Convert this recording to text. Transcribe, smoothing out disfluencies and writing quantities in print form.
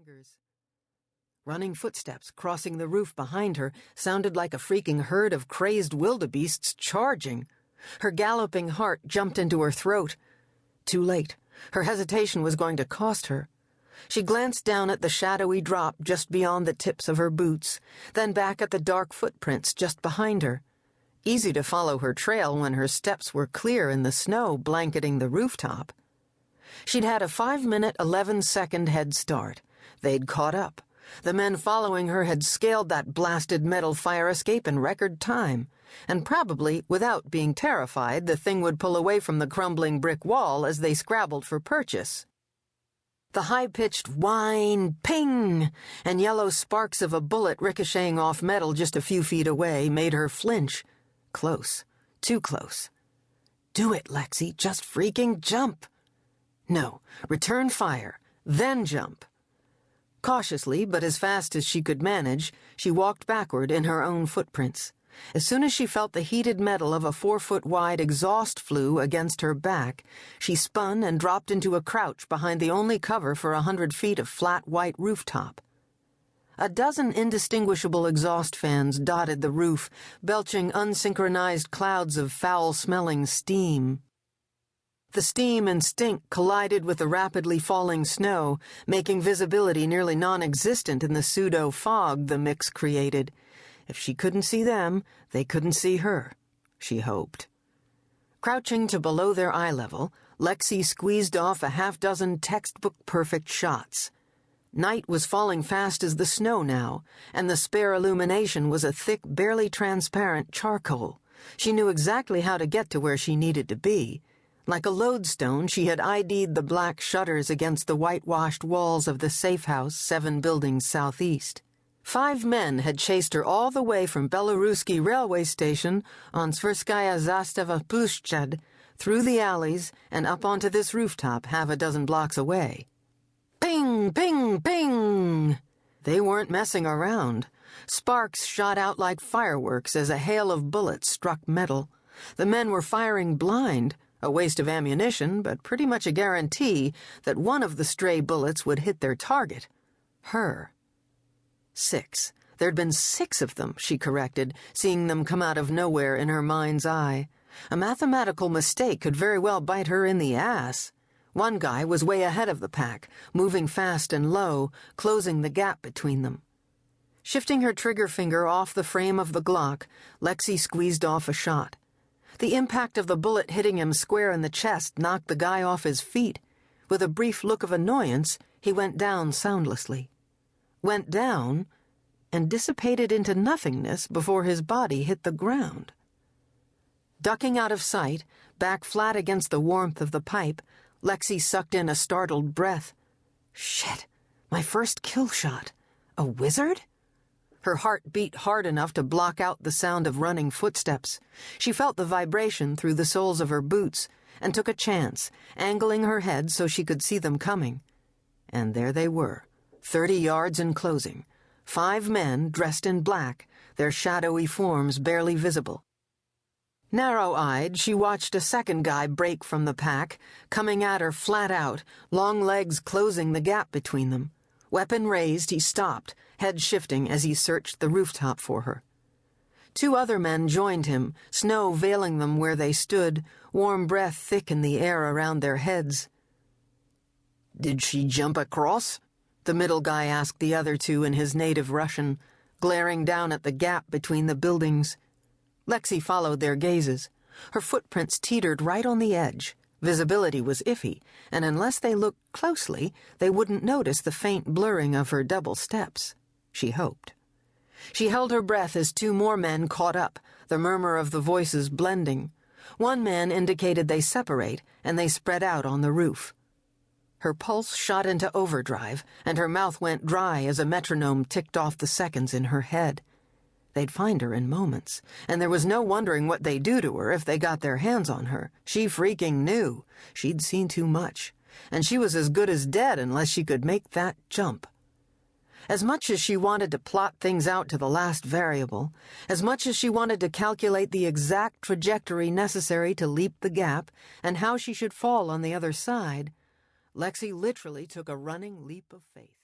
fingers. Running footsteps crossing the roof behind her sounded like a freaking herd of crazed wildebeests charging. Her galloping heart jumped into her throat. Too late. Her hesitation was going to cost her. She glanced down at the shadowy drop just beyond the tips of her boots, then back at the dark footprints just behind her. Easy to follow her trail when her steps were clear in the snow blanketing the rooftop. She'd had a 5-minute, 11-second head start. They'd caught up. The men following her had scaled that blasted metal fire escape in record time, and probably, without being terrified, the thing would pull away from the crumbling brick wall as they scrabbled for purchase. The high-pitched whine, ping, and yellow sparks of a bullet ricocheting off metal just a few feet away made her flinch. Close. Too close. Do it, Lexi. Just freaking jump. No. Return fire. Then jump. Cautiously, but as fast as she could manage, she walked backward in her own footprints. As soon as she felt the heated metal of a 4-foot-wide exhaust flue against her back, she spun and dropped into a crouch behind the only cover for 100 feet of flat white rooftop. A dozen indistinguishable exhaust fans dotted the roof, belching unsynchronized clouds of foul-smelling steam. The steam and stink collided with the rapidly falling snow, making visibility nearly non-existent in the pseudo-fog the mix created. If she couldn't see them, they couldn't see her, she hoped. Crouching to below their eye level, Lexi squeezed off a half-dozen textbook-perfect shots. Night was falling fast as the snow now, and the spare illumination was a thick, barely transparent charcoal. She knew exactly how to get to where she needed to be. Like a lodestone, she had ID'd the black shutters against the whitewashed walls of the safe house 7 buildings southeast. 5 men had chased her all the way from Belaruski railway station on Tverskaya Zastava Plushchad, through the alleys, and up onto this rooftop half a dozen blocks away. Ping, ping, ping! They weren't messing around. Sparks shot out like fireworks as a hail of bullets struck metal. The men were firing blind, a waste of ammunition, but pretty much a guarantee that one of the stray bullets would hit their target. Her. 6. There'd been 6 of them, she corrected, seeing them come out of nowhere in her mind's eye. A mathematical mistake could very well bite her in the ass. One guy was way ahead of the pack, moving fast and low, closing the gap between them. Shifting her trigger finger off the frame of the Glock, Lexi squeezed off a shot. The impact of the bullet hitting him square in the chest knocked the guy off his feet. With a brief look of annoyance, he went down soundlessly. Went down and dissipated into nothingness before his body hit the ground. Ducking out of sight, back flat against the warmth of the pipe, Lexi sucked in a startled breath. Shit, my first kill shot. A wizard? Her heart beat hard enough to block out the sound of running footsteps. She felt the vibration through the soles of her boots and took a chance, angling her head so she could see them coming. And there they were, 30 yards and closing. 5 men dressed in black, their shadowy forms barely visible. Narrow-eyed, she watched a second guy break from the pack, coming at her flat out, long legs closing the gap between them. Weapon raised, he stopped, head shifting as he searched the rooftop for her. 2 other men joined him, snow veiling them where they stood, warm breath thick in the air around their heads. "Did she jump across?" the middle guy asked the other 2 in his native Russian, glaring down at the gap between the buildings. Lexi followed their gazes. Her footprints teetered right on the edge. Visibility was iffy, and unless they looked closely, they wouldn't notice the faint blurring of her double steps. She hoped. She held her breath as 2 more men caught up, the murmur of the voices blending. One man indicated they separate, and they spread out on the roof. Her pulse shot into overdrive, and her mouth went dry as a metronome ticked off the seconds in her head. They'd find her in moments, and there was no wondering what they'd do to her if they got their hands on her. She freaking knew. She'd seen too much, and she was as good as dead unless she could make that jump. As much as she wanted to plot things out to the last variable, as much as she wanted to calculate the exact trajectory necessary to leap the gap and how she should fall on the other side, Lexi literally took a running leap of faith.